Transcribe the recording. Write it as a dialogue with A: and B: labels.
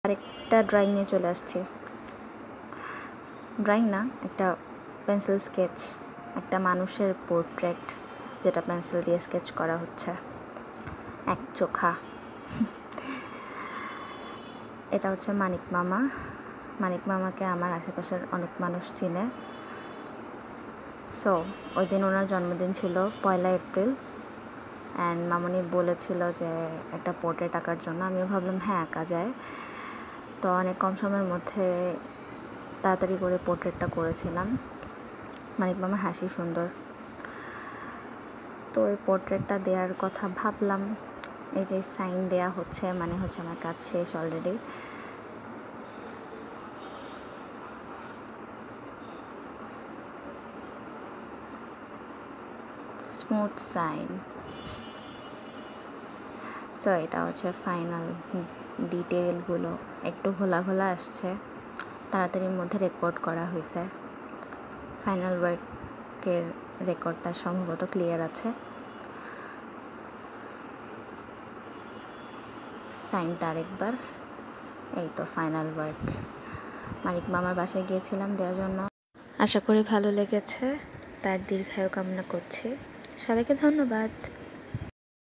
A: আরেকটা ড্রয়িং নিয়ে চলে আসছি। ড্রয়িং না, একটা পেন্সিল স্কেচ, একটা মানুষের পোর্ট্রেট যেটা পেন্সিল দিয়ে স্কেচ করা হচ্ছে, এক চোখা। এটা হচ্ছে মানিক মামা। মানিক মামাকে আমার আশেপাশের অনেক মানুষ চিনে। সো ওই দিন ওনার জন্মদিন ছিল 1 এপ্রিল, অ্যান্ড মামনি বলেছিল যে একটা পোর্ট্রেট আঁকার জন্য। আমিও ভাবলাম হ্যাঁ আঁকা যায়। তো অনেক কম সময়ের মধ্যে তাড়াতাড়ি করে পোর্ট্রেটটা করেছিলাম। মানিক মামা হাসি সুন্দর। তো এই পোর্ট্রেটটা দেওয়ার কথা ভাবলাম, এই যে সাইন দেয়া হচ্ছে, মানে হচ্ছে আমার কাজ শেষ অলরেডি। Smooth sign. সো এটা হচ্ছে ফাইনাল ডিটেলগুলো, একটু ঘোলা ঘোলা আসছে, তাড়াতাড়ির মধ্যে রেকর্ড করা হয়েছে। ফাইনাল ওয়ার্কের রেকর্ডটা সম্ভবত ক্লিয়ার আছে। সাইনটা আরেকবার। এই তো ফাইনাল ওয়ার্ক। মানিক মামার বাসায় গিয়েছিলাম দেওয়ার জন্য। আশা করি ভালো লেগেছে। তার দীর্ঘায়ু কামনা করছি। সবাইকে ধন্যবাদ।